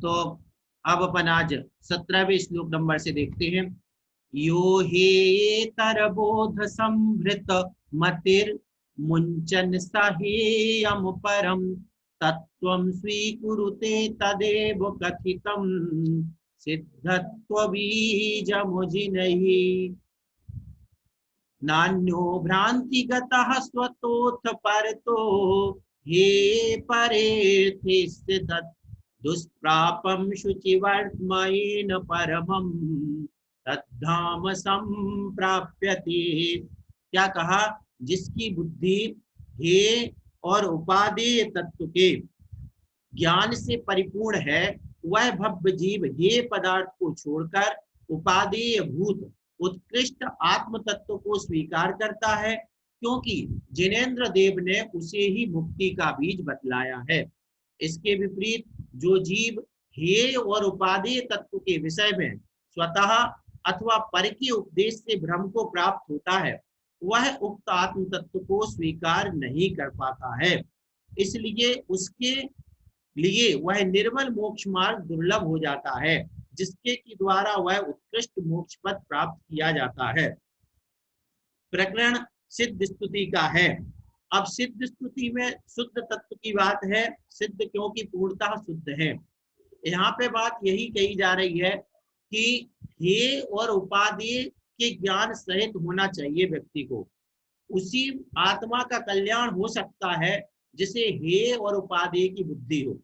तो अब अपन आज 17वें श्लोक नंबर से देखते हैं। यो हे तरबोध संभृत मतिर मुंचन सहेयम परम तत्वं स्वीकुरुते तदेव कथितम सिद्धत्व बीजमुजिनहि नान्यो भ्रांतिगतः स्वतोथ परतो हे परेथे दुष्प्रापम शुचिवर्त्मयेन परमं तद्धाम संप्राप्यते। क्या कहा? जिसकी बुद्धि हे और उपादेय तत्व के ज्ञान से परिपूर्ण है, वह भव्य जीव हे पदार्थ को छोड़कर उपादेय भूत उत्कृष्ट आत्म तत्व को स्वीकार करता है, क्योंकि जिनेन्द्र देव ने उसे ही मुक्ति का बीज बतलाया है। इसके विपरीत जो जीव हे और उपादेय तत्व के विषय में स्वतः अथवा पर के उपदेश से भ्रम को प्राप्त होता है, वह उक्त आत्म तत्व को स्वीकार नहीं कर पाता है। इसलिए उसके लिए वह निर्मल मोक्ष मार्ग दुर्लभ हो जाता है, जिसके की द्वारा वह उत्कृष्ट मोक्ष पद प्राप्त किया जाता है। प्रकरण सिद्ध स्तुति का है। अब सिद्ध स्तुति में शुद्ध तत्व की बात है, सिद्ध क्योंकि पूर्णतः शुद्ध है। यहाँ पे बात यही कही जा रही है कि हे और उपादेय के ज्ञान सहित होना चाहिए व्यक्ति को, उसी आत्मा का कल्याण हो सकता है जिसे हे और उपादेय की बुद्धि हो।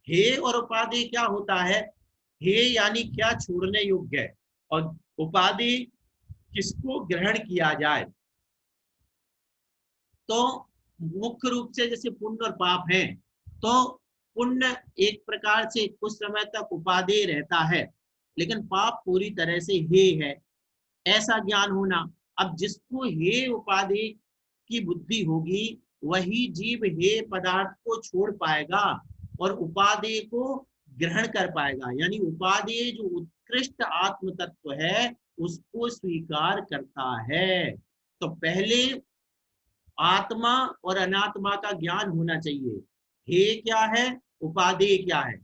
हे और उपादेय क्या होता है? हे यानी क्या छोड़ने योग्य है, और उपादेय किसको ग्रहण किया जाए। तो मुख्य रूप से जैसे पुण्य और पाप है, तो पुण्य एक प्रकार से कुछ समय तक उपादेय रहता है, लेकिन पाप पूरी तरह से हे है, ऐसा ज्ञान होना। अब जिसको हे उपादेय की बुद्धि होगी, वही जीव हे पदार्थ को छोड़ पाएगा और उपादेय को ग्रहण कर पाएगा, यानी उपादेय जो उत्कृष्ट आत्म तत्व है उसको स्वीकार करता है। तो पहले आत्मा और अनात्मा का ज्ञान होना चाहिए। हे क्या है, उपादेय क्या है।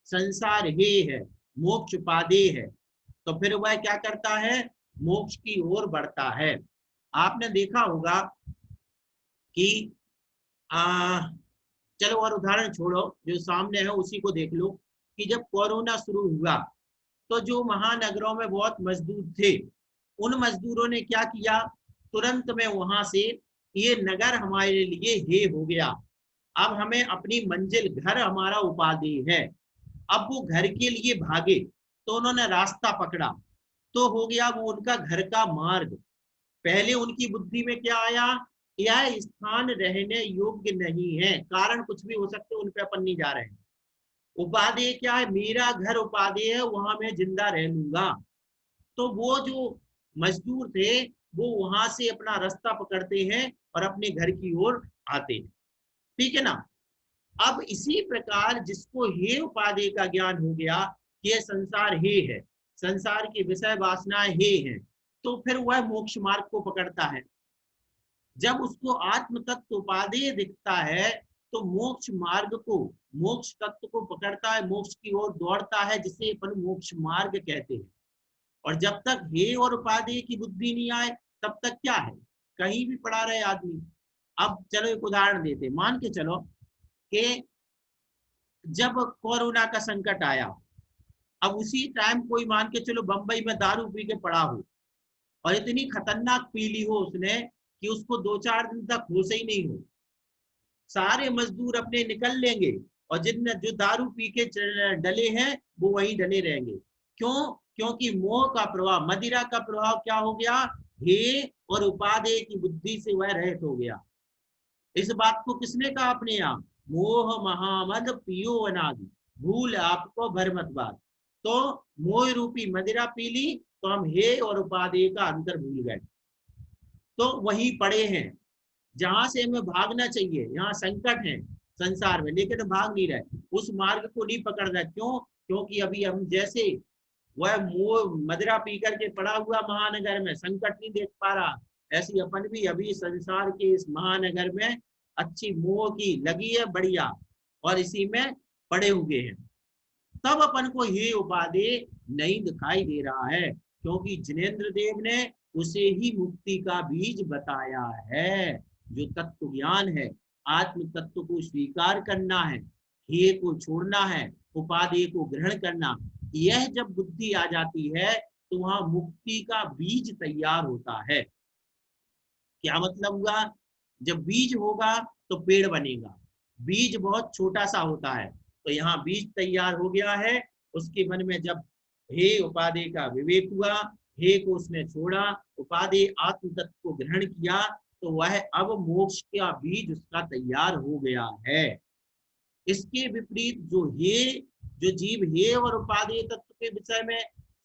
संसार हे है, मोक्ष उपादेय है, तो फिर वह क्या करता है? मोक्ष की ओर बढ़ता है। आपने देखा होगा कि चलो और उदाहरण छोड़ो, जो सामने है उसी को देख लो कि जब कोरोना शुरू हुआ तो जो महानगरों में बहुत मजदूर थे, उन मजदूरों ने क्या किया? तुरंत में वहां से, ये नगर हमारे लिए हे हो गया, अब हमें अपनी मंजिल घर हमारा उपादेय है, अब वो घर के लिए भागे, तो उन्होंने रास्ता पकड़ा, तो हो गया वो उनका घर का मार्ग। पहले उनकी बुद्धि में क्या आया? यह स्थान रहने योग्य नहीं है, कारण कुछ भी हो सकते, उन पे अपन नहीं जा रहे हैं। उपादेय क्या है? मेरा घर उपादेय है, वहां मैं जिंदा रह लूंगा। तो वो जो मजदूर थे वो वहां से अपना रास्ता पकड़ते हैं और अपने घर की ओर आते हैं, ठीक है ना। अब इसी प्रकार जिसको हे उपादेय का ज्ञान हो गया कि ये संसार हे है, संसार की विषय वासनाएं हे हैं, तो फिर वह मोक्ष मार्ग को पकड़ता है। जब उसको आत्म तत्व उपादेय दिखता है तो मोक्ष मार्ग को, मोक्ष तत्व को पकड़ता है, मोक्ष की ओर दौड़ता है, जिसे अपन मोक्ष मार्ग कहते हैं। और जब तक हे और उपादेय की बुद्धि नहीं आए तब तक क्या है? कहीं भी पड़ा रहे आदमी। अब चलो एक उदाहरण देते, मान के चलो कि जब कोरोना का संकट आया, अब उसी टाइम कोई मान के चलो बंबई में दारू पी के पड़ा हो और इतनी खतरनाक पी ली हो उसने कि उसको 2-4 दिन तक होश ही नहीं हो, सारे मजदूर अपने निकल लेंगे और जिन जो दारू पी के डले हैं वो वहीं डले रहेंगे। क्यों? क्योंकि मोह का प्रभाव, मदिरा का प्रभाव क्या हो गया? हे और उपादेय की बुद्धि से वह रहित हो गया। इस बात को किसने कहा अपने यहाँ? मोह महामद पियो अनादि, भूल आपको भर मत बात। तो मोह रूपी मदिरा पी ली तो हम हे और उपादेय का अंतर भूल गए, तो वहीं पड़े हैं जहां से हमें भागना चाहिए। यहाँ संकट है संसार में, लेकिन भाग नहीं रहे, उस मार्ग को नहीं पकड़ रहे। क्यों? क्योंकि अभी हम जैसे वह मोह मदिरा पी करके पड़ा हुआ महानगर में संकट नहीं देख पा रहा, ऐसी अपन भी अभी संसार के इस महानगर में अच्छी मोह की लगी है बढ़िया, और इसी में पड़े हुए हैं। तब अपन को हे उपादेय नहीं दिखाई दे रहा है, क्योंकि जिनेंद्र देव ने उसे ही मुक्ति का बीज बताया है। जो तत्व ज्ञान है, आत्म तत्व को स्वीकार करना है, हे को छोड़ना है, उपादेय को ग्रहण करना, यह जब बुद्धि आ जाती है तो वहां मुक्ति का बीज तैयार होता है। क्या मतलब हुआ? जब बीज होगा तो पेड़ बनेगा। बीज बहुत छोटा सा होता है, तो यहाँ बीज तैयार हो गया है। उसके मन में जब हे उपादेय का विवेक हुआ, हे को उसने छोड़ा, उपादेय आत्म तत्व को ग्रहण किया, तो वह अब मोक्ष का बीज उसका तैयार हो गया है। इसके विपरीत जो जीव हे और उपादेय तत्व के विषय में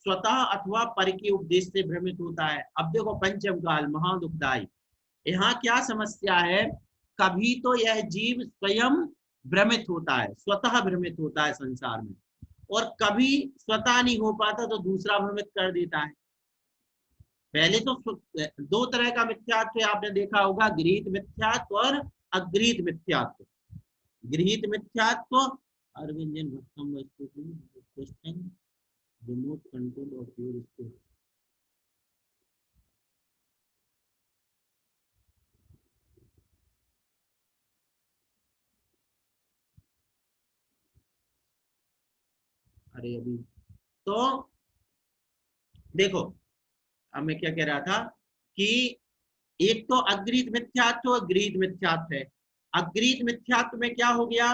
स्वतः अथवा पर के उपदेश से भ्रमित होता है। अब देखो पंचम काल महादुखदायी, यहाँ क्या समस्या है? कभी तो यह जीव स्वयं भ्रमित होता है, स्वतः भ्रमित होता है संसार में, और कभी स्वतः नहीं हो पाता तो दूसरा भ्रमित कर देता है। पहले तो दो तरह का मिथ्यात्व आपने देखा होगा, गृहीत मिथ्यात्व और अगृहीत मिथ्यात्व। गृहीत मिथ्यात्व अरविंदन भक्तम question remote control of your state. अरे अभी तो देखो, अब मैं क्या कह रहा था कि एक तो अगृहीत मिथ्यात्व और गृहीत मिथ्यात्व है। अगृहीत मिथ्यात्व में क्या हो गया?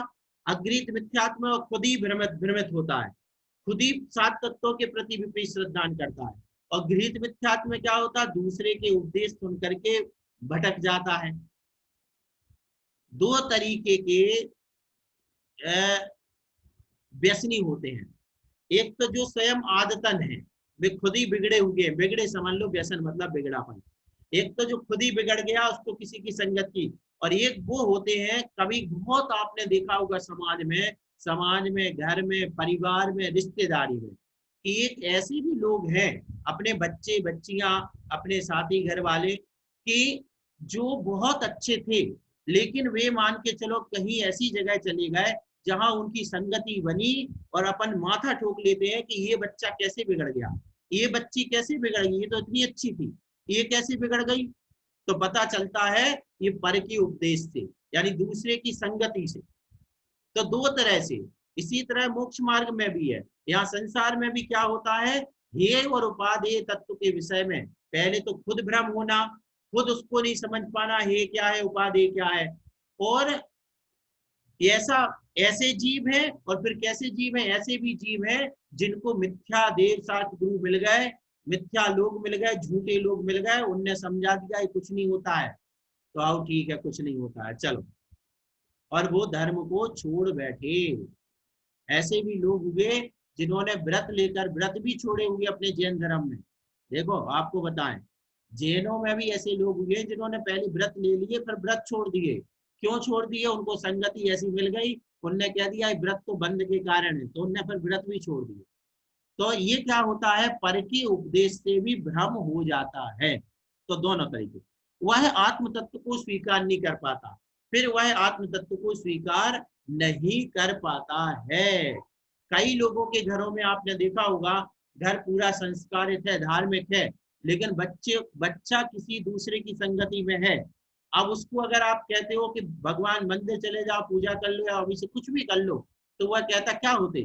अगृहीत मिथ्यात्व में खुद ही भ्रमित भ्रमित होता है, खुद ही सात तत्वों के प्रति विपरीत श्रद्धान करता है। और गृहीत मिथ्यात्व में क्या होता है? दूसरे के उपदेश सुन करके भटक जाता है। दो तरीके के व्यसनी होते हैं। एक तो जो स्वयं आदतन है, वे खुद ही बिगड़े हुए, बिगड़े समझ लो, व्यसन मतलब बिगड़ापन। एक तो जो खुद ही बिगड़ गया, उसको किसी की संगत की। और एक वो होते हैं, कभी बहुत आपने देखा होगा समाज में घर में परिवार में रिश्तेदारी में, कि एक ऐसे भी लोग हैं, अपने बच्चे बच्चियां अपने साथी घर वाले, कि जो बहुत अच्छे थे, लेकिन वे मान के चलो कहीं ऐसी जगह चले गए जहां उनकी संगति बनी, और अपन माथा ठोक लेते हैं कि ये बच्चा कैसे बिगड़ गया, ये बच्ची कैसे बिगड़ गई, ये तो इतनी अच्छी थी, ये कैसे बिगड़ गई? तो पता चलता है ये पर के उपदेश से, यानी दूसरे की संगति से। तो दो तरह से, इसी तरह मोक्ष मार्ग में भी है, यहाँ संसार में भी क्या होता है, हे और उपादेय तत्व के विषय में पहले तो खुद भ्रम होना, खुद उसको नहीं समझ पाना हे क्या है उपादेय क्या है। और ऐसा ऐसे जीव है, और फिर कैसे जीव है? ऐसे भी जीव है जिनको मिथ्या देव शास्त्र गुरु मिल गए, मिथ्या लोग मिल गए, झूठे लोग मिल गए, उनने समझा दिया कुछ नहीं होता है, तो आओ ठीक है कुछ नहीं होता है चलो, और वो धर्म को छोड़ बैठे। ऐसे भी लोग हुए जिन्होंने व्रत लेकर व्रत भी छोड़े हुए अपने जैन धर्म में। देखो आपको बताएं, जैनों में भी ऐसे लोग हुए जिन्होंने पहले व्रत ले लिए फिर व्रत छोड़ दिए। क्यों छोड़ दिए? उनको संगति ऐसी मिल गई, उनने कह दिया व्रत तो बंद के कारण है, तो उनने फिर व्रत भी छोड़ दिए। तो ये क्या होता है, पर के उपदेश से भी भ्रम हो जाता है। तो दोनों तरीके, वह आत्म तत्व को स्वीकार नहीं कर पाता, फिर वह आत्म तत्व को स्वीकार नहीं कर पाता है। कई लोगों के घरों में आपने देखा होगा, घर पूरा संस्कारित है, धार्मिक है, लेकिन बच्चा किसी दूसरे की संगति में है। अब उसको अगर आप कहते हो कि भगवान मंदिर चले जाओ, पूजा कर लो, या अभी से कुछ भी कर लो, तो वह कहता क्या होते,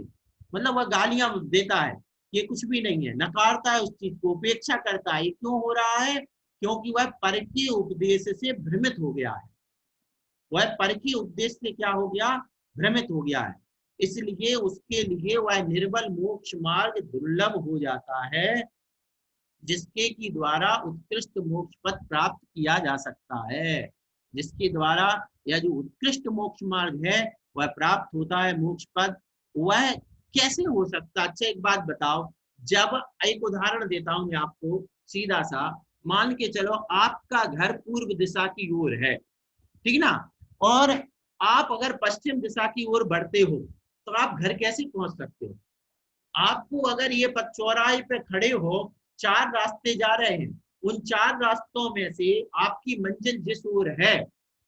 मतलब वह गालियां देता है, ये कुछ भी नहीं है, नकारता है उस चीज को, उपेक्षा करता है। ये क्यों हो रहा है? क्योंकि वह पर के उपदेश से भ्रमित हो गया है। वह पर के उपदेश से क्या हो गया? भ्रमित हो गया है। इसलिए उसके लिए वह निर्बल मोक्ष मार्ग दुर्लभ हो जाता है, जिसके की द्वारा उत्कृष्ट मोक्ष पद प्राप्त किया जा सकता है। जिसके द्वारा यह जो उत्कृष्ट मोक्ष मार्ग है वह प्राप्त होता है, मोक्ष पद। वह कैसे हो सकता? अच्छा एक बात बताओ, जब एक उदाहरण देता हूं मैं आपको सीधा सा, मान के चलो आपका घर पूर्व दिशा की ओर है, ठीक ना, और आप अगर पश्चिम दिशा की ओर बढ़ते हो तो आप घर कैसे पहुंच सकते हो? आपको अगर ये चौराहे पे खड़े हो, चार रास्ते जा रहे हैं, उन चार रास्तों में से आपकी मंजिल जिस ओर है,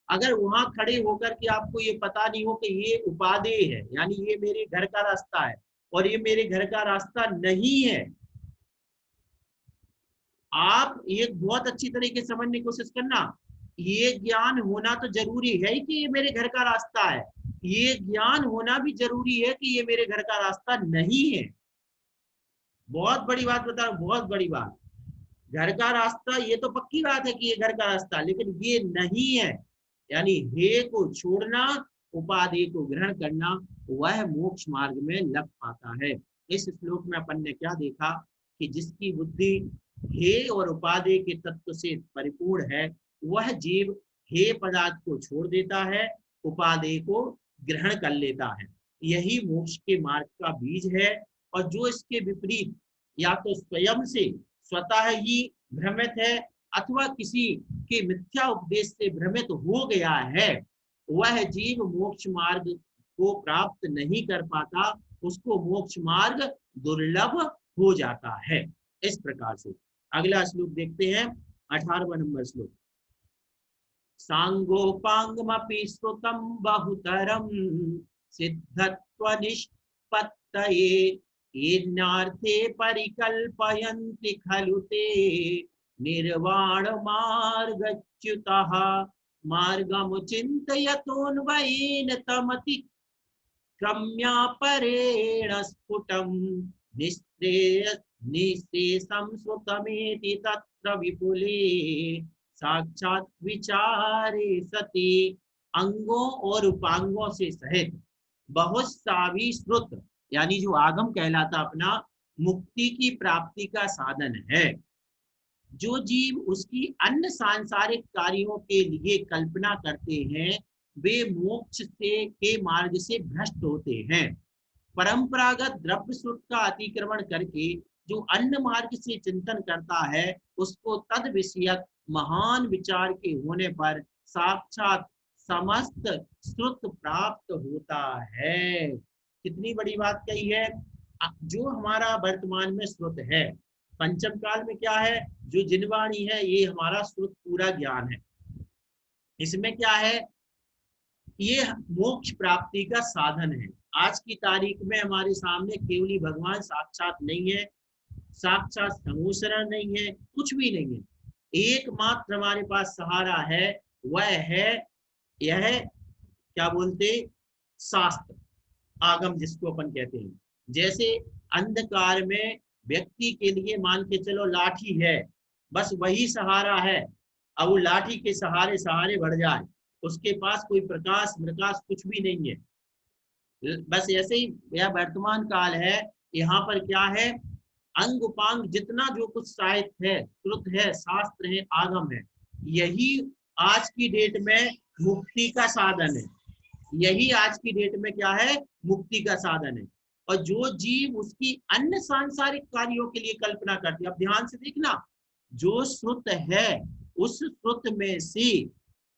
अगर वहां खड़े होकर के आपको ये पता नहीं हो कि ये उपादेय है, यानी ये मेरे घर का रास्ता है, और ये मेरे घर का रास्ता नहीं है। आप एक बहुत अच्छी तरीके से समझने की कोशिश करना, ये ज्ञान होना तो जरूरी है कि ये मेरे घर का रास्ता है, ये ज्ञान होना भी जरूरी है कि ये मेरे घर का रास्ता नहीं है। बहुत बड़ी बात बता रहा हूं, बहुत बड़ी बात। घर का रास्ता ये तो पक्की बात है कि ये घर का रास्ता, लेकिन ये नहीं है। यानी हे को छोड़ना, उपाधि को ग्रहण करना, वह मोक्ष मार्ग में लग पाता है। इस श्लोक में अपन ने क्या देखा कि जिसकी बुद्धि हे और उपाधि के तत्व से परिपूर्ण है, वह जीव हे पदार्थ को छोड़ देता है, उपाधि को ग्रहण कर लेता है। यही मोक्ष के मार्ग का बीज है। और जो इसके विपरीत या तो स्वयं से स्वतः ही भ्रमित है अथवा किसी के मिथ्या उपदेश से भ्रमित हो गया है, वह जीव मोक्ष मार्ग को प्राप्त नहीं कर पाता, उसको मोक्ष मार्ग दुर्लभ हो जाता है। इस प्रकार से अगला श्लोक देखते हैं, 18वां नंबर श्लोक। सांगोपांगमपि श्रुतं बहुतरं सिद्धत्व निष्पत्तये येनार्थे परिकल्पयन्ति खलु ते निर्वाण मार्गच्युतः मार्गं चिन्तयतोऽन्वयेन तमतिक्रम्य परेण स्फुटं निःशेषं श्रुतमेति तत्र विपुले साक्षात विचारे सति। अंगों और उपांगों से सहित बहुत सावी श्रुत, यानी जो आगम कहलाता अपना, मुक्ति की प्राप्ति का साधन है। जो जीव उसकी अन्य सांसारिक कार्यों के लिए कल्पना करते हैं, वे मोक्ष से के मार्ग से भ्रष्ट होते हैं। परंपरागत द्रव्य श्रुत का अतिक्रमण करके जो अन्य मार्ग से चिंतन करता है, उसको तद विषयक महान विचार के होने पर साक्षात समस्त श्रुत प्राप्त होता है। कितनी बड़ी बात कही है। जो हमारा वर्तमान में श्रुत है, पंचम काल में क्या है, जो जिनवाणी है, ये हमारा श्रुत पूरा ज्ञान है। इसमें क्या है, ये मोक्ष प्राप्ति का साधन है। आज की तारीख में हमारे सामने केवली भगवान साक्षात नहीं है, साक्षात समोसरण नहीं है, कुछ भी नहीं है। एकमात्र हमारे पास सहारा है, वह है यह क्या बोलते, शास्त्र, आगम जिसको अपन कहते हैं। जैसे अंधकार में व्यक्ति के लिए मान के चलो लाठी है, बस वही सहारा है। अब वो लाठी के सहारे सहारे बढ़ जाए, उसके पास कोई प्रकाश प्रकाश कुछ भी नहीं है। बस ऐसे ही यह वर्तमान काल है। यहाँ पर क्या है, अंग उपांग जितना जो कुछ साहित्य है, श्रुत है, शास्त्र है, आगम है, यही आज की डेट में मुक्ति का साधन है। यही आज की डेट में क्या है, मुक्ति का साधन है। और जो जीव उसकी अन्य सांसारिक कार्यों के लिए कल्पना करती है, अब ध्यान से देखना, जो श्रुत है उस श्रुत में से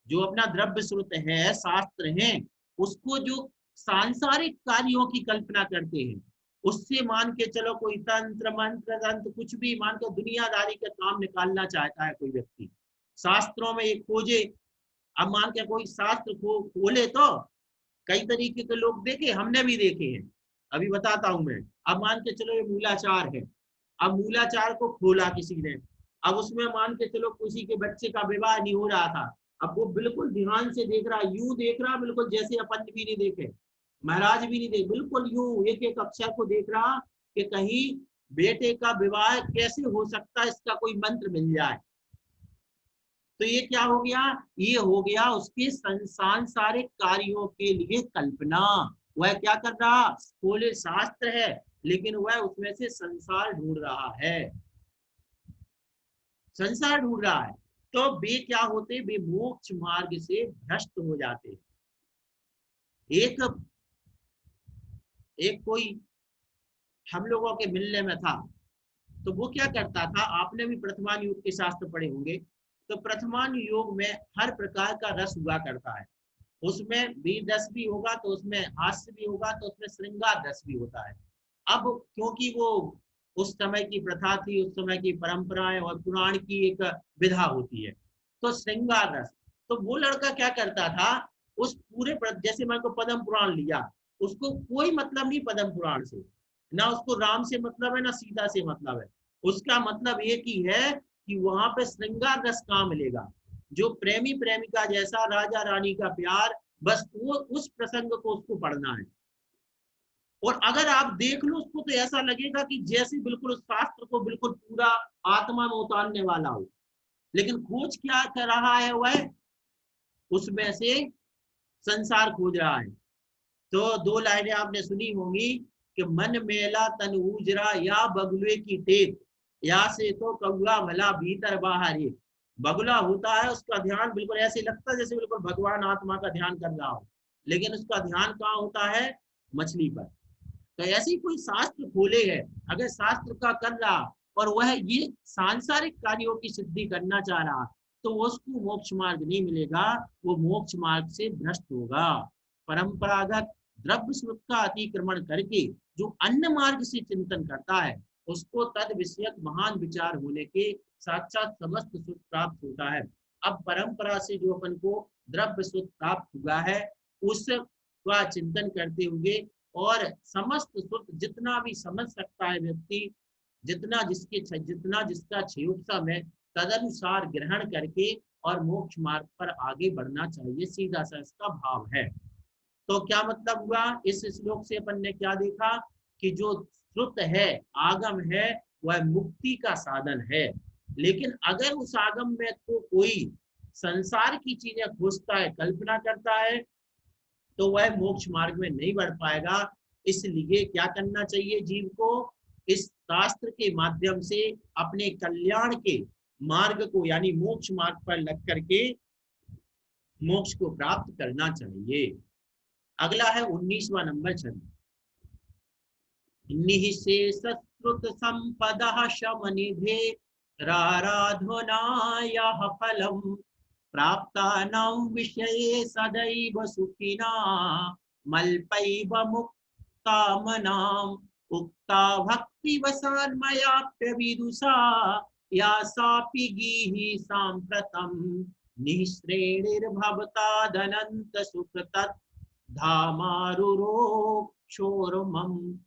जो अपना द्रव्य श्रुत है, शास्त्र है, उसको जो सांसारिक कार्यों की कल्पना करते हैं, उससे मान के चलो कोई तंत्र मंत्र तंत्र कुछ भी मान के दुनियादारी का काम निकालना चाहता है कोई व्यक्ति, शास्त्रों में एक खोजे। अब मान के कोई शास्त्र खोले तो कई तरीके के लोग देखे, हमने भी देखे हैं, अभी बताता हूं मैं। अब मान के चलो ये मूलाचार है, अब मूलाचार को खोला किसी ने, अब उसमें मान के चलो किसी के बच्चे का विवाह नहीं हो रहा था, अब वो बिल्कुल ध्यान से देख रहा, यूं देख रहा बिल्कुल जैसे अपन भी नहीं देखे, महाराज भी नहीं देखे, बिल्कुल यूं एक एक अक्षर को देख रहा कि कहीं बेटे का विवाह कैसे हो सकता है, इसका कोई मंत्र मिल जाए। तो ये क्या हो गया, ये हो गया उसके सांसारिक कार्यों के लिए कल्पना। वह क्या कर रहा, खोले शास्त्र है, लेकिन वह उसमें से संसार ढूंढ रहा है, संसार ढूंढ रहा है। तो वे क्या होते, वे मोक्ष मार्ग से भ्रष्ट हो जाते। एक कोई हम लोगों के मिलने में था, तो वो क्या करता था, आपने भी प्रथमान योग के शास्त्र पढ़े होंगे, तो प्रथमान योग में हर प्रकार का रस हुआ करता है। उसमें वीर रस भी होगा, तो उसमें हास्य भी होगा, तो उसमें श्रृंगार रस भी होता है। अब क्योंकि वो उस समय की प्रथा थी, उस समय की परंपराएं और पुराण की एक विधा होती है, तो श्रृंगार रस, तो वो लड़का क्या करता था, उस पूरे जैसे मैं को पद्म पुराण लिया, उसको कोई मतलब नहीं पद्म पुराण से, ना उसको राम से मतलब है ना सीता से मतलब है। उसका मतलब एक ही है कि वहां पे श्रृंगार रस कहाँ मिलेगा, जो प्रेमी प्रेमिका जैसा राजा रानी का प्यार, बस वो उस प्रसंग को उसको पढ़ना है। और अगर आप देख लो उसको तो ऐसा लगेगा कि जैसे बिल्कुल उस शास्त्र को बिल्कुल पूरा आत्मा में उतारने वाला हो। लेकिन खोज क्या कर रहा है वह, उसमें से संसार खोज रहा है। तो दो लाइनें आपने सुनी होंगी कि मन मेला तन उजरा या बगुले की टेक, या से तो कौआ भला भीतर बाहर एक। बगुला होता है उसका ध्यान बिल्कुल ऐसे लगता है जैसे बिल्कुल भगवान आत्मा का ध्यान कर रहा हो, लेकिन उसका ध्यान कहाँ होता है, मछली पर। तो ऐसे ही कोई शास्त्र खोले है, अगर शास्त्र का कर रहा और वह ये सांसारिक कार्यों की सिद्धि करना चाह रहा, तो उसको मोक्ष मार्ग नहीं मिलेगा, वो मोक्ष मार्ग से भ्रष्ट होगा। परंपरागत द्रव्य स्रोत का अतिक्रमण करके जो अन्य मार्ग से चिंतन करता है, उसको तद विषयक महान विचार होने के साक्षात समस्त सुख प्राप्त होता है। अब परंपरा से जो अपन को द्रव्य सुख प्राप्त हुआ है, उसका चिंतन करते हुए और समस्त सुख जितना भी समझ सकता है व्यक्ति, जितना जिसका क्षयोपम है, तदनुसार ग्रहण करके और मोक्ष मार्ग पर आगे बढ़ना चाहिए, सीधा सा इसका भाव है। तो क्या मतलब हुआ, इस श्लोक से अपन ने क्या देखा कि जो श्रुत है, आगम है, वह मुक्ति का साधन है। लेकिन अगर उस आगम में तो कोई संसार की चीजें खोजता है, कल्पना करता है, तो वह मोक्ष मार्ग में नहीं बढ़ पाएगा। इसलिए क्या करना चाहिए जीव को, इस शास्त्र के माध्यम से अपने कल्याण के मार्ग को यानी मोक्ष मार्ग पर लग करके मोक्ष को प्राप्त करना चाहिए। अगला है 19वां नंबर छंद। निःशेषश्रुत संपदः शमनिधे राराधनायाः फलम् प्राप्तानां विषये सदैव सुखिना मल्पैव मुक्तामनाम् उक्ता भक्तिवशान्मयाप्य विदुषा या सापि गीहि साम्प्रतम् निःश्रेणिर्भवतादनन्त सुख तत् धामारुरोक्षोर्मम्।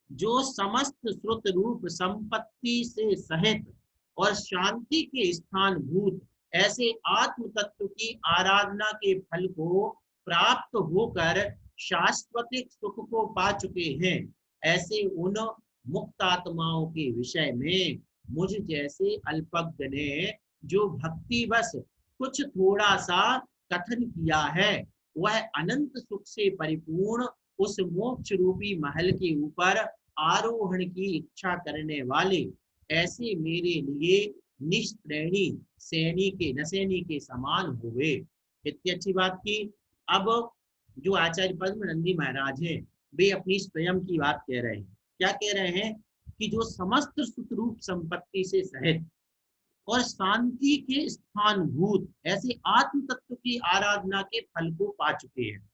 जो समस्त श्रुत रूप संपत्ति से सहित और शांति के स्थान भूत ऐसे आत्म तत्व की आराधना के फल को प्राप्त होकर शाश्वतिक सुख को पा चुके हैं, ऐसे उन मुक्त आत्माओं के विषय में मुझ जैसे अल्पज्ञ ने जो भक्ति बस कुछ थोड़ा सा कथन किया है, वह अनंत सुख से परिपूर्ण उस मोक्ष रूपी महल के ऊपर आरोहण की इच्छा करने वाले ऐसे मेरे लिए निश्रेणी सैनी के नसैनी के समान हुए। इतनी अच्छी बात की। अब जो आचार्य पद्मनंदी महाराज हैं, वे अपनी स्वयं की बात कह रहे हैं। क्या कह रहे हैं कि जो समस्त सुखरूप संपत्ति से सहित और शांति के स्थान भूत ऐसे आत्म तत्व की आराधना के फल को पा चुके हैं।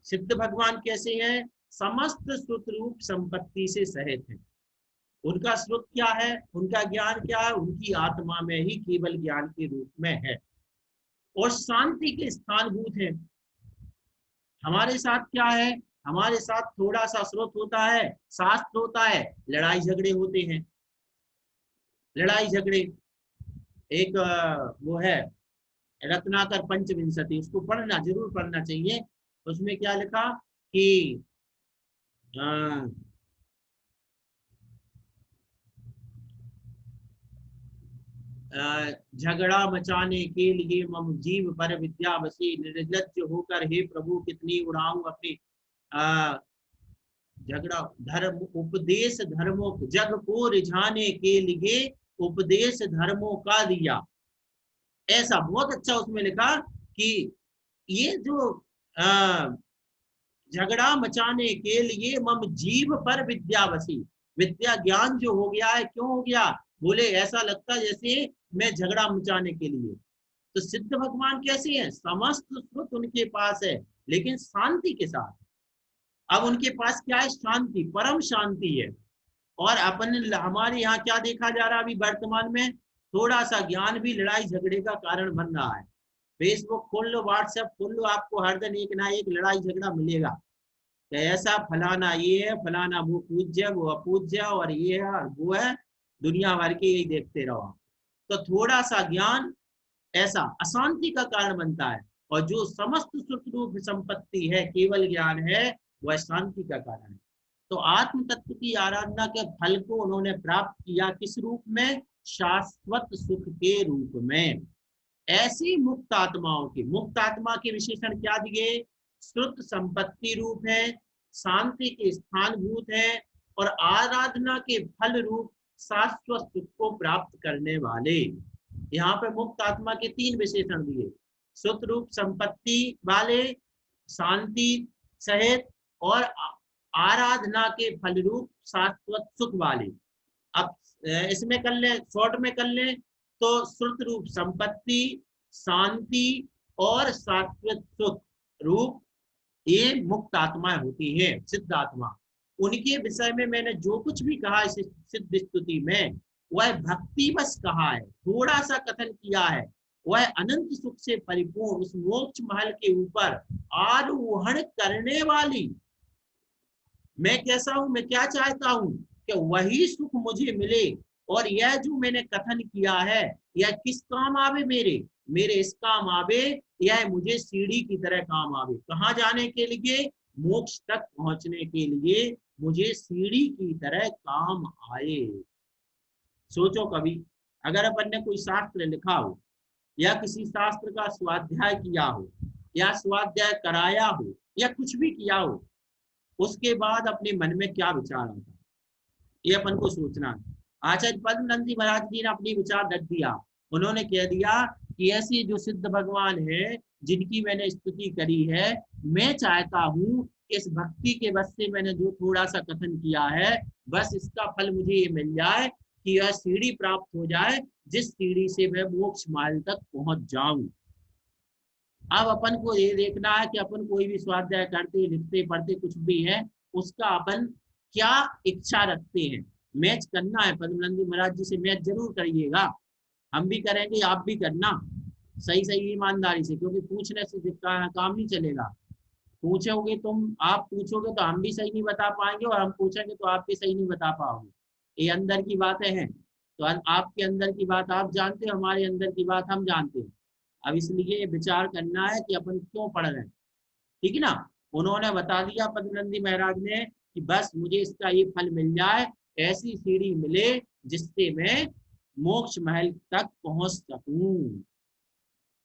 सिद्ध भगवान कैसे हैं, समस्त स्वरूप संपत्ति से सहित है। उनका स्रोत क्या है, उनका ज्ञान क्या है, उनकी आत्मा में ही केवल ज्ञान के रूप में है और शांति के स्थानभूत है। हमारे साथ क्या है, हमारे साथ थोड़ा सा स्रोत होता है, शास्त्र होता है, लड़ाई झगड़े होते हैं। लड़ाई झगड़े, एक वो है रत्नाकर पंचविंशति, उसको पढ़ना जरूर पढ़ना चाहिए। उसमें क्या लिखा कि झगड़ा मचाने के लिए मम जीव पर विद्या बसी, निर्लज्ज होकर हे प्रभु कितनी उड़ाऊं अपनी झगड़ा धर्म उपदेश धर्मों जग को रिझाने के लिए उपदेश धर्मों का दिया। ऐसा बहुत अच्छा उसमें लिखा कि ये जो झगड़ा मचाने के लिए मम जीव पर विद्या बसी, विद्या ज्ञान जो हो गया है, क्यों हो गया, बोले ऐसा लगता जैसे मैं झगड़ा मचाने के लिए। तो सिद्ध भगवान कैसे हैं, समस्त सुख उनके पास है लेकिन शांति के साथ। अब उनके पास क्या है, शांति, परम शांति है। और अपन हमारे यहाँ क्या देखा जा रहा है अभी वर्तमान में, थोड़ा सा ज्ञान भी लड़ाई झगड़े का कारण बन रहा है। फेसबुक खोल लो, व्हाट्सएप खोल लो, आपको हर दिन एक ना एक लड़ाई झगड़ा मिलेगा। कि ऐसा फलाना ये है, फलाना वो पूज्य वो अपूज्य और ये है और वो है, दुनिया भर के यही देखते रहो। तो थोड़ा सा ज्ञान ऐसा अशांति का कारण बनता है, और जो समस्त सुख रूप संपत्ति है, केवल ज्ञान है, वह शांति का कारण है। तो आत्म तत्व की आराधना के फल को उन्होंने प्राप्त किया किस रूप में? शाश्वत सुख के रूप में। ऐसी मुक्त आत्मा के विशेषण क्या दिए? श्रुत संपत्ति रूप है, शांति के स्थान भूत है, और आराधना के फल रूप शाश्वत सुख को प्राप्त करने वाले। यहाँ पे मुक्त आत्मा के 3 विशेषण दिए, श्रुत रूप संपत्ति वाले, शांति सहित, और आराधना के फल रूप शाश्वत सुख वाले। अब इसमें कर ले, शॉर्ट में कर ले, तो श्रुत रूप संपत्ति, शांति और शाश्वत सुख रूप ये मुक्त आत्मा होती है, सिद्ध आत्मा। उनके विषय में मैंने जो कुछ भी कहा इस सिद्ध स्तुति में, वह भक्ति बस कहा है, थोड़ा सा कथन किया है। वह अनंत सुख से परिपूर्ण उस मोक्ष महल के ऊपर आरोहण करने वाली, मैं कैसा हूं, मैं क्या चाहता हूं कि वही सुख मुझे मिले। और यह जो मैंने कथन किया है, यह किस काम आवे? मेरे इस काम आवे, यह मुझे सीढ़ी की तरह काम आवे। कहाँ जाने के लिए? मोक्ष तक पहुंचने के लिए मुझे सीढ़ी की तरह काम आए। सोचो कभी, अगर अपन ने कोई शास्त्र लिखा हो, या किसी शास्त्र का स्वाध्याय किया हो, या स्वाध्याय कराया हो, या कुछ भी किया हो, उसके बाद अपने मन में क्या विचार आता है, ये अपन को सोचना है। आचार्य पद्मनंदी महाराज जी ने अपनी विचार रख दिया। उन्होंने कह दिया कि ऐसी जो सिद्ध भगवान है, जिनकी मैंने स्तुति करी है, मैं चाहता हूं इस भक्ति के बस से मैंने जो थोड़ा सा कथन किया है, बस इसका फल मुझे ये मिल जाए कि यह सीढ़ी प्राप्त हो जाए, जिस सीढ़ी से मैं मोक्ष मार्ग तक पहुंच जाऊं। अब अपन को ये देखना है कि अपन कोई भी स्वाध्याय करते, लिखते, पढ़ते कुछ भी है, उसका अपन क्या इच्छा रखते हैं। मैच करना है, पद्मनंदी महाराज जी से मैच जरूर करिएगा, हम भी करेंगे, आप भी करना, सही सही ईमानदारी से, क्योंकि पूछने से काम नहीं चलेगा। पूछोगे तुम, आप पूछोगे तो हम भी सही नहीं बता पाएंगे, और हम पूछेंगे तो आप भी सही नहीं बता पाओगे। ये अंदर की बातें हैं, तो आपके अंदर की बात आप जानते हो, हमारे अंदर की बात हम जानते हैं। अब इसलिए विचार करना है कि अपन क्यों पढ़ रहे हैं, ठीक है ना। उन्होंने बता दिया पद्मनंदी महाराज ने कि बस मुझे इसका ये फल मिल जाए, ऐसी सीढ़ी मिले जिससे मैं मोक्ष महल तक पहुंच सकूं।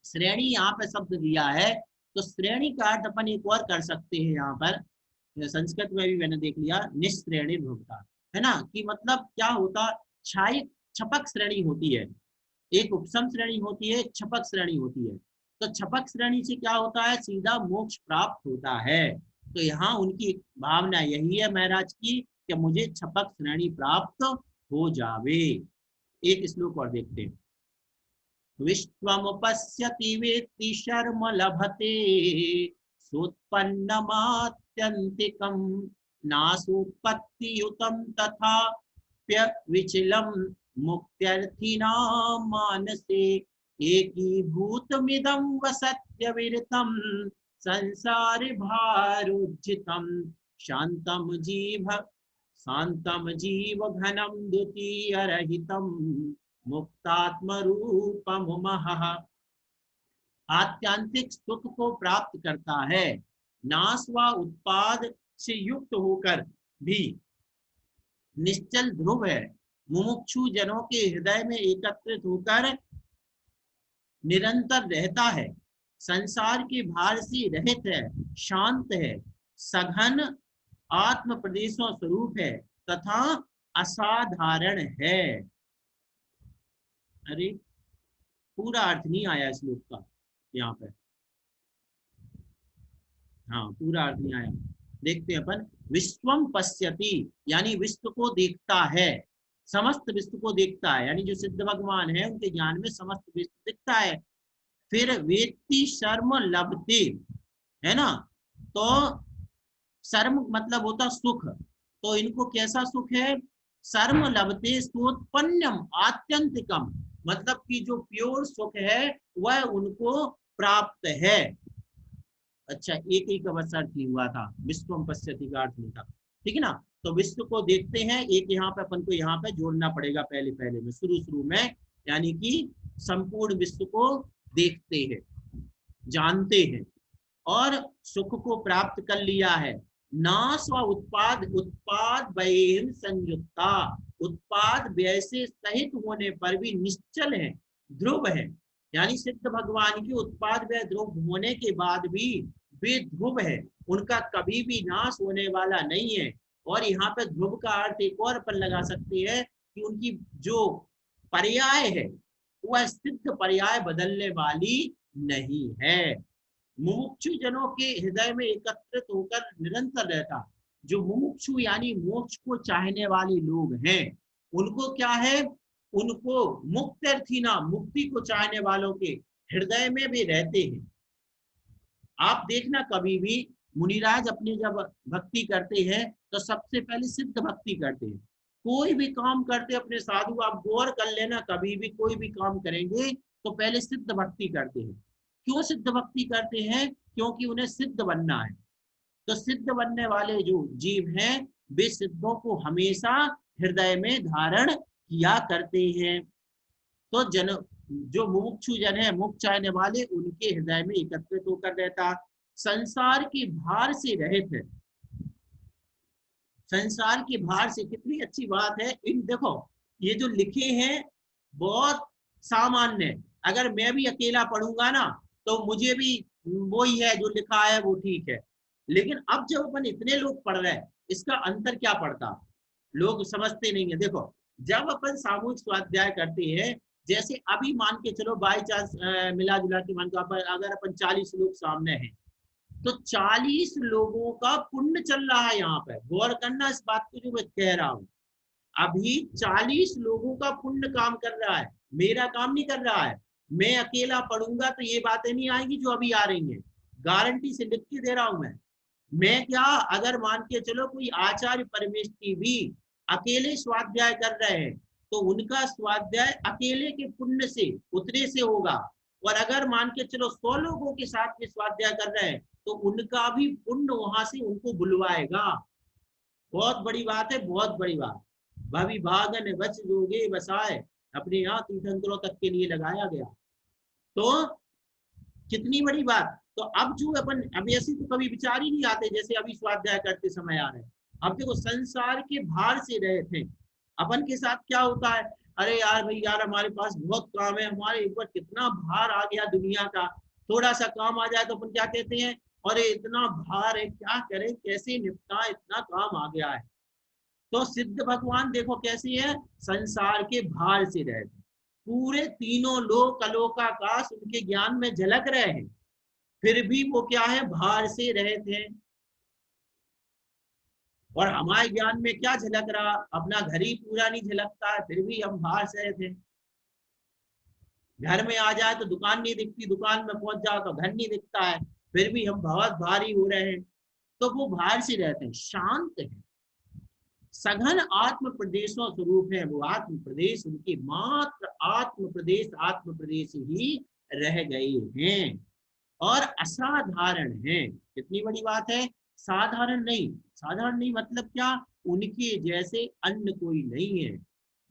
श्रेणी यहाँ पे शब्द दिया है, तो श्रेणी का अर्थ अपन एक और कर सकते हैं। यहाँ पर संस्कृत में भी मैंने देख लिया, निश्रेणी भुगता, है ना, कि मतलब क्या होता, छाई छपक श्रेणी होती है, एक उपसम श्रेणी होती है, एक छपक श्रेणी होती है। तो छपक श्रेणी से क्या होता है? सीधा मोक्ष प्राप्त होता है। तो यहाँ उनकी भावना यही है महाराज की कि मुझे छपक श्रेणी प्राप्त हो जावे। एक श्लोक और देखते हैं। विश्वमुपश्यति वेत्ति शर्म लभते सोत्पन्नमात्यन्तिकं नासोत्पत्तियुतं तथाप्य विचलम् मुक्त्यर्थिनां मानसे एकीभूतमिदं वसत्यविरतं संसारे भारोज्झितं शान्तं जीव घनं द्वितीयरहितं मुक्तात्म रूपम महः। आत्यांतिक सुख को प्राप्त करता है, नाश व उत्पाद से युक्त होकर भी निश्चल ध्रुव है, मुमुक्षु जनों के हृदय में एकत्रित होकर निरंतर रहता है, संसार के भार से रहित है, शांत है, सघन आत्म प्रदेशों स्वरूप है तथा असाधारण है। अरे पूरा अर्थ नहीं आया श्लोक का यहाँ पे, हाँ पूरा अर्थ नहीं आया, देखते हैं अपन। विश्वम पश्यति यानी विश्व को देखता है, समस्त विश्व को देखता है, यानी जो सिद्ध भगवान है उनके ज्ञान में समस्त विश्व दिखता है। फिर वेत्ति शर्म लभते, है ना, तो शर्म मतलब होता सुख, तो इनको कैसा सुख है? शर्म लभते सोत्पन्नम आत्यंतिकम, मतलब कि जो प्योर सुख है वह उनको प्राप्त है। अच्छा, एक ही अवसर थी हुआ था, विश्वम पश्यति का अर्थ नहीं था, ठीक है ना। तो विश्व को देखते हैं, एक यहाँ पे अपन को यहाँ पे जोड़ना पड़ेगा पहले पहले में, शुरू शुरू में, यानी कि संपूर्ण विश्व को देखते हैं, जानते हैं, और सुख को प्राप्त कर लिया है। ना स्व उत्पाद उत्पाद व्यय संयुक्ता, उत्पाद व्यय से सहित होने पर भी निश्चल है, ध्रुव है। यानी सिद्ध भगवान की उत्पाद व्यय ध्रुव होने के बाद भी वे ध्रुव है, उनका कभी भी नाश होने वाला नहीं है। और यहाँ पे ध्रुव का अर्थ एक और अपन लगा सकते हैं कि उनकी जो पर्याय है वह सिद्ध पर्याय बदलने वाली नहीं है। मुमुक्षु जनों के हृदय में एकत्रित होकर निरंतर रहता, जो मुमुक्षु यानी मोक्ष को चाहने वाले लोग हैं, उनको क्या है, उनको मुक्त्यर्थीना, मुक्ति को चाहने वालों के हृदय में भी रहते हैं। आप देखना कभी भी मुनिराज अपनी जब भक्ति करते हैं तो सबसे पहले सिद्ध भक्ति करते हैं। कोई भी काम करते अपने साधु, आप गौर कर लेना, कभी भी कोई भी काम करेंगे तो पहले सिद्ध भक्ति करते हैं। क्यों सिद्ध भक्ति करते हैं? क्योंकि उन्हें सिद्ध बनना है। तो सिद्ध बनने वाले जो जीव हैं वे सिद्धों को हमेशा हृदय में धारण किया करते हैं। तो जन जो मुमुक्षु जन है, मुक्त चाहने वाले, उनके हृदय में एकत्रित होकर रहता, संसार के भार से रहित है। संसार के भार से, कितनी अच्छी बात है। इन देखो ये जो लिखे हैं बहुत सामान्य है, अगर मैं भी अकेला पढ़ूंगा ना तो मुझे भी वही है जो लिखा है वो ठीक है। लेकिन अब जब अपन इतने लोग पढ़ रहे हैं, इसका अंतर क्या पड़ता, लोग समझते नहीं है। देखो जब अपन सामूहिक स्वाध्याय करते हैं, जैसे अभी मान के चलो बाई चांस मिला जुला के मान के अगर अपन 40 लोग सामने हैं, तो 40 लोगों का पुण्य चल रहा है। यहाँ पर गौर करना इस बात को जो मैं कह रहा हूँ, अभी 40 लोगों का पुण्य काम कर रहा है, मेरा काम नहीं कर रहा है। मैं अकेला पढ़ूंगा तो ये बातें नहीं आएंगी जो अभी आ रही हैं, गारंटी से लिख के दे रहा हूं मैं क्या, अगर मान के चलो कोई आचार्य परमेष्ठी भी अकेले स्वाध्याय कर रहे हैं तो उनका स्वाध्याय अकेले के पुण्य से उतने से होगा। और अगर मान के चलो 100 लोगों के साथ में स्वाध्याय कर रहे हैं तो उनका भी पुण्य वहां से उनको बुलवाएगा। बहुत बड़ी बात है, बहुत बड़ी बात। भाभी भागन बच जोगे बसाए, अपने यहाँ तीर्थंकरों तक के लिए लगाया गया। तो कितनी बड़ी बात। तो अब जो अपन, अब ऐसी तो कभी विचार ही नहीं आते जैसे अभी स्वाध्याय करते समय आ रहे हैं। अब देखो संसार के भार से रहे थे, अपन के साथ क्या होता है, अरे यार भाई यार हमारे पास बहुत काम है, हमारे ऊपर कितना भार आ गया दुनिया का, थोड़ा सा काम आ जाए तो अपन क्या कहते हैं, अरे इतना भार है क्या करें कैसे निपटा, इतना काम आ गया है। तो सिद्ध भगवान देखो कैसी है, संसार के भार से रहे थे, पूरे तीनों लोक अलोकाकाश उनके ज्ञान में झलक रहे हैं, फिर भी वो क्या है, भार से रहे थे। और हमारे ज्ञान में क्या झलक रहा, अपना घर ही पूरा नहीं झलकता है, फिर भी हम भार से रहे थे। घर में आ जाए तो दुकान नहीं दिखती, दुकान में पहुंच जाओ तो घर नहीं दिखता है, फिर भी हम बहुत भारी हो रहे हैं। तो वो भार से रहते हैं, शांत है, सघन आत्म प्रदेशों स्वरूप है। वो आत्म प्रदेश उनके मात्र आत्म प्रदेश ही रह गए हैं और असाधारण है। कितनी बड़ी बात है, साधारण नहीं। साधारण नहीं मतलब क्या, उनके जैसे अन्य कोई नहीं है,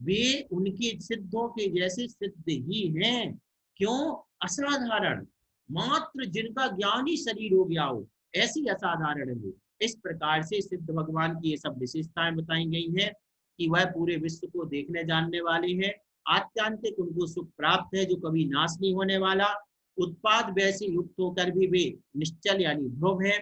वे उनके सिद्धों के जैसे सिद्ध ही हैं। क्यों असाधारण, मात्र जिनका ज्ञान ही शरीर हो गया हो, ऐसी असाधारण है। इस प्रकार से सिद्ध भगवान की ये सब विशेषताएं बताई गई हैं कि वह पूरे विश्व को देखने जानने वाले हैं। आत्यांतिक उनको सुख प्राप्त है जो कभी नाश नहीं होने वाला। उत्पाद वैसे युक्त होकर भी वे निश्चल यानी ध्रुव है।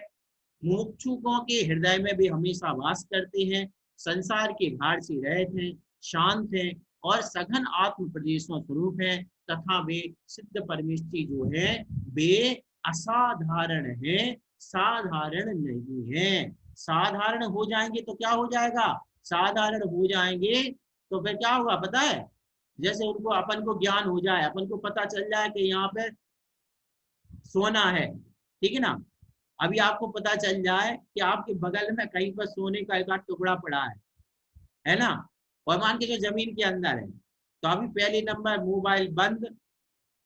मुमुक्षुओं के हृदय में भी हमेशा वास करते हैं, संसार के भार से रहित हैं, शांत हैं और सघन आत्म प्रदेशों स्वरूप है। तथा वे सिद्ध परमेष्ठी जो है वे असाधारण है, साधारण नहीं है। साधारण हो जाएंगे तो क्या हो जाएगा, साधारण हो जाएंगे तो फिर क्या होगा पता है, जैसे उनको अपन को ज्ञान हो जाए, अपन को पता चल जाए कि यहाँ पे सोना है, ठीक है ना। अभी आपको पता चल जाए कि आपके बगल में कहीं पर सोने का एक आध टुकड़ा पड़ा है ना, और मान के जो जमीन के अंदर है, तो अभी पहले नंबर मोबाइल बंद,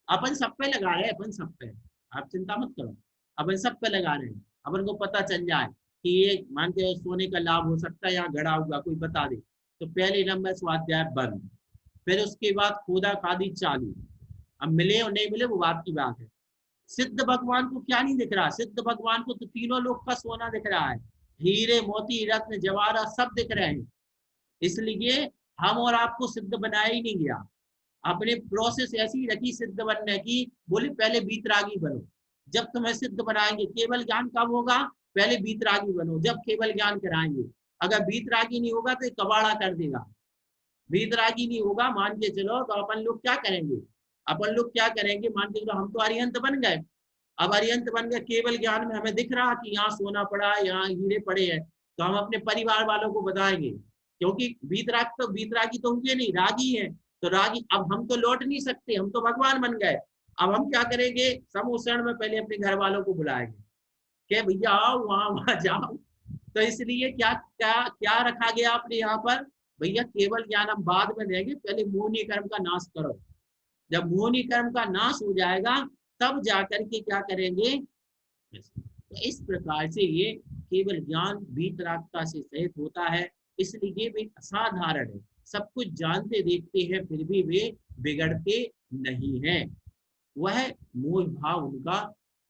अपन सब पे लगा रहे हैं, अपन सब पे, आप चिंता मत करो। अपन सब पे लगा रहे हैं, अपन को पता चल जाए कि ये मान के सोने का लाभ हो सकता है, यहाँ गड़ा हुआ कोई बता दे, तो पहले नंबर स्वाध्याय बंद। फिर उसके बाद खोदा खादी चालू। अब मिले और नहीं मिले वो बात की बात है। सिद्ध भगवान को क्या नहीं दिख रहा? सिद्ध भगवान को तो तीनों लोग का सोना दिख रहा है, हीरे मोती रत्न जवाहरात सब दिख रहे हैं। इसलिए हम और आपको सिद्ध बनाया ही नहीं गया। आपने प्रोसेस ऐसी रखी सिद्ध बनने की, बोले पहले बीतरागी बनो। जब तुम्हें सिद्ध बनाएंगे, केवल ज्ञान कब होगा? पहले बीतरागी बनो, जब केवल ज्ञान कराएंगे। अगर बीतरागी नहीं होगा तो कबाड़ा कर देगा। बीतरागी नहीं होगा, मान के चलो, तो अपन लोग क्या करेंगे? अपन लोग क्या करेंगे? मान के चलो हम तो अरिहंत बन गए। अब अरिहंत बन गए, केवल ज्ञान में हमें दिख रहा कि यहाँ सोना पड़ा है, यहाँ हीरे पड़े हैं, तो हम अपने परिवार वालों को बताएंगे, क्योंकि बीतरागी तो हुए नहीं, रागी है। तो रागी, अब हम तो लौट नहीं सकते, हम तो भगवान बन गए। अब हम क्या करेंगे? समूह शरण में पहले अपने घर वालों को बुलाएंगे कि भैया आओ, वहां वहां जाओ। तो इसलिए क्या क्या क्या रखा गया आपने यहाँ पर? भैया केवल ज्ञान हम बाद में देंगे, पहले मोहनी कर्म का नाश करो। जब मोहनी कर्म का नाश हो जाएगा तब जाकर के क्या करेंगे? तो इस प्रकार से ये केवल ज्ञान वीतरागता से सहित होता है, इसलिए वे असाधारण है। सब कुछ जानते देखते हैं फिर भी वे बिगड़ते नहीं हैं। वह मोह भाव उनका,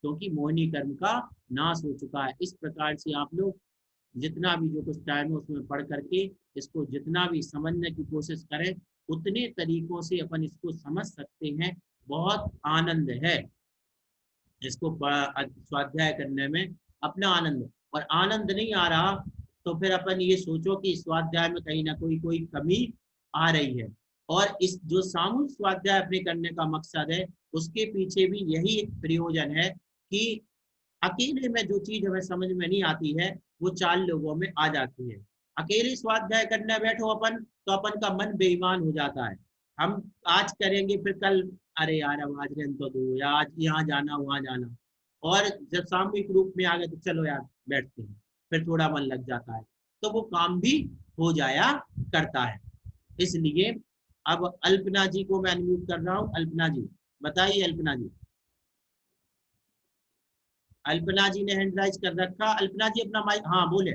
क्योंकि मोहनी कर्म का नाश हो चुका है। इस प्रकार से आप लोग जितना भी जो कुछ टाइम है उसमें पढ़ करके इसको जितना भी समझने की कोशिश करें, उतने तरीकों से अपन इसको समझ सकते हैं। बहुत आनंद है इसको स्वाध्याय करने में, अपना आनंद। और आनंद नहीं आ रहा तो फिर अपन ये सोचो कि स्वाध्याय में कहीं ना कोई कमी आ रही है। और इस जो सामूहिक स्वाध्याय अपने करने का मकसद है, उसके पीछे भी यही एक प्रयोजन है कि अकेले में जो चीज हमें समझ में नहीं आती है वो 4 लोगों में आ जाती है। अकेले स्वाध्याय करने बैठो अपन, तो अपन का मन बेईमान हो जाता है। हम आज करेंगे, फिर कल अरे यार अब आज रहने तो दो, या आज यहाँ जाना वहां जाना। और जब सामूहिक रूप में आ गए तो चलो यार बैठते हैं, फिर थोड़ा मन लग जाता है, तो वो काम भी हो जाया करता है। इसलिए अब अल्पना जी को मैं अनम्यूट कर रहा हूँ। अल्पना जी बताइए। अल्पना जी, अल्पना जी ने हैंड राइज कर रखा। अल्पना जी अपना माइक, हाँ बोले।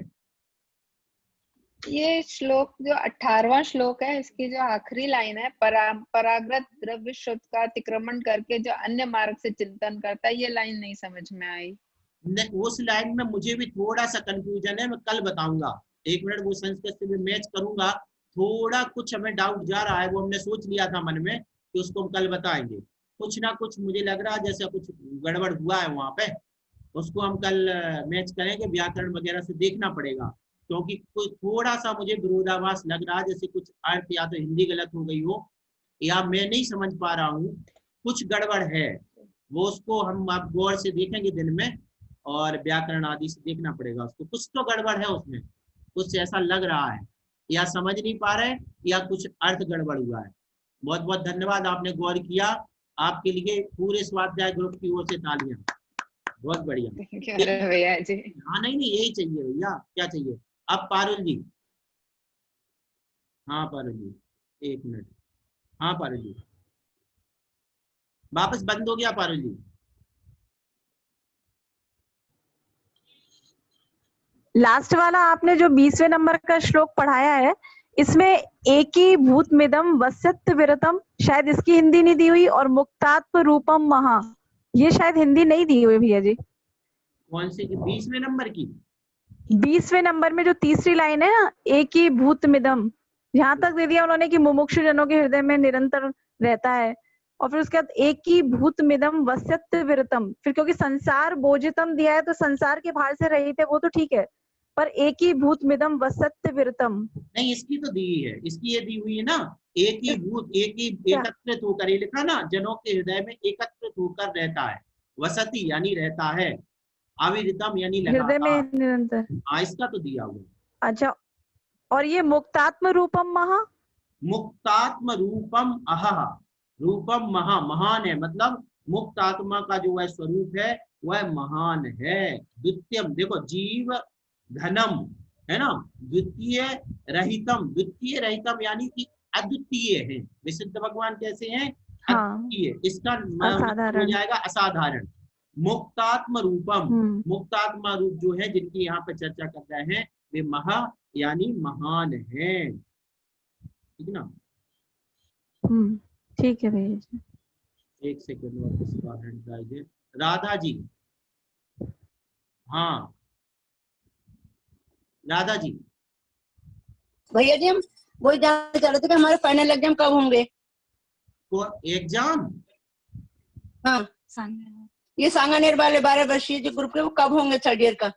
ये श्लोक जो 18वां श्लोक है, इसकी जो आखिरी लाइन है, पराग्रत द्रव्य शुद्ध का अतिक्रमण करके जो अन्य मार्ग से चिंतन करता है, ये लाइन नहीं समझ में आई। उस लाइन में मुझे भी थोड़ा सा कंफ्यूजन है, मैं कल बताऊंगा। 1 मिनट वो संस्कृत से भी मैच करूंगा। थोड़ा कुछ हमें डाउट जा रहा है, वो हमने सोच लिया था मन में कि उसको हम कल बताएंगे। कुछ ना कुछ मुझे लग रहा है जैसे कुछ गड़बड़ हुआ है वहां पे, उसको हम कल मैच करेंगे। व्याकरण वगैरह से देखना पड़ेगा, क्योंकि कोई थोड़ा सा मुझे विरोधाभास लग रहा है, जैसे कुछ अर्थ या तो हिंदी गलत हो गई हो, या मैं नहीं समझ पा रहा हूँ, कुछ गड़बड़ है। वो उसको हम आप गौर से देखेंगे दिन में, और व्याकरण आदि से देखना पड़ेगा उसको। कुछ तो गड़बड़ है उसमें, कुछ ऐसा लग रहा है, या समझ नहीं पा रहे, या कुछ अर्थ गड़बड़ हुआ है। बहुत बहुत धन्यवाद, आपने गौर किया। आपके लिए पूरे स्वाध्याय ग्रुप की ओर से तालियां। बहुत बढ़िया। अरे भैया जी, हाँ नहीं नहीं, यही चाहिए भैया, क्या चाहिए। अब पारुल जी। हाँ पारुल जी, 1 मिनट। हाँ पारुल जी, वापस बंद हो गया पारुल जी। लास्ट वाला आपने जो 20वें नंबर का श्लोक पढ़ाया है, इसमें एकी भूतमिदं वस्यत विरतम, शायद इसकी हिंदी नहीं दी हुई, और मुक्तात्म रूपम महा, ये शायद हिंदी नहीं दी हुई भैया जी। कौन सी 20वें नंबर की? 20वें नंबर में जो तीसरी लाइन है ना, एकी भूतमिदं, यहाँ तक दे दिया उन्होंने कि मुमुक्षु जनों के हृदय में निरंतर रहता है, और फिर उसके बाद एकी भूतमिदं वस्यत विरतम, फिर क्योंकि संसार बोझितम दिया है तो संसार के बाहर से रहे थे वो तो ठीक है, पर एक ही भूतमिदं वसत्य विरतम। नहीं, इसकी तो दी है, इसकी ये दी हुई है ना, एक ही भूत, एक ही एकत्रित होकर, ये लिखा ना, जनों के हृदय में एकत्रित होकर रहता है। वसती यानी रहता है, अविरतम यानी हृदय में लगातार। निरंतर। हाँ, इसका तो दिया हुआ। अच्छा, और ये मुक्तात्म रूपम महा, मुक्तात्म रूपम अहह, रूपम महा, महान है, मतलब मुक्त आत्मा का जो वह स्वरूप है वह महान है। द्वितीयम, देखो जीव धनम है ना, द्वितीय रहितम, द्वितीय रहितम यानी कि अद्वितीय है। विशुद्ध भगवान कैसे हैं? हाँ, अद्वितीय। इसका मतलब हो असाधारण। जाएगा असाधारण। मुक्तात्म रूपम, मुक्तात्मा रूप जो है जिनकी यहाँ पे चर्चा कर रहे हैं वे महा यानी महान है, ठीक ना। ठीक है भैया जी। एक सेकंड और इसका हैंड राइज है। राधा जी, हाँ राधा जी। भैया जी हम वही जानना चाह रहे थे कि हमारे फाइनल एग्जाम कब होंगे। तो एग्जाम, हाँ ये सांगानेर वाले 12 वर्षीय जो ग्रुप के वो कब होंगे थर्ड ईयर का।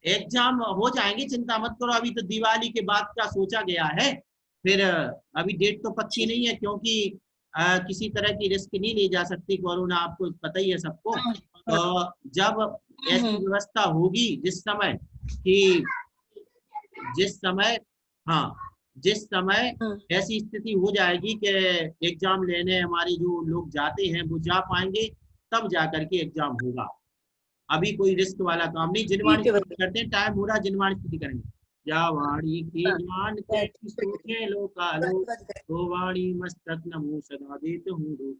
एग्जाम हो जाएंगे, चिंता मत करो। अभी तो दिवाली के बाद का सोचा गया है, फिर अभी डेट तो पक्की नहीं है क्योंकि किसी तरह की रिस्क नहीं ली जा सकती, कोरोना आपको पता ही है सबको। तो जब ऐसी व्यवस्था होगी जिस समय ऐसी स्थिति हो जाएगी कि एग्जाम लेने हमारी जो लोग जाते हैं वो जा पाएंगे, तब जाकर के एग्जाम होगा। अभी कोई रिस्क वाला काम नहीं। जिनवाणी करते हैं, टाइम हो रहा, जिनवाणी स्तुति करेंगे। जावाणी की ज्ञान के सोचे लोकालो, तो वाणी मस्तक नमो सदा देत हूँ।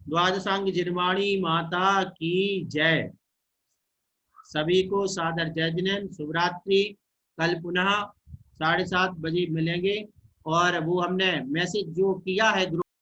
द्वादशांग जिनवाणी माता की जय। सभी को सादर जय जिनेन्द्र, शुभरात्रि। कल पुनः 7:30 बजे मिलेंगे। और वो हमने मैसेज जो किया है ग्रुप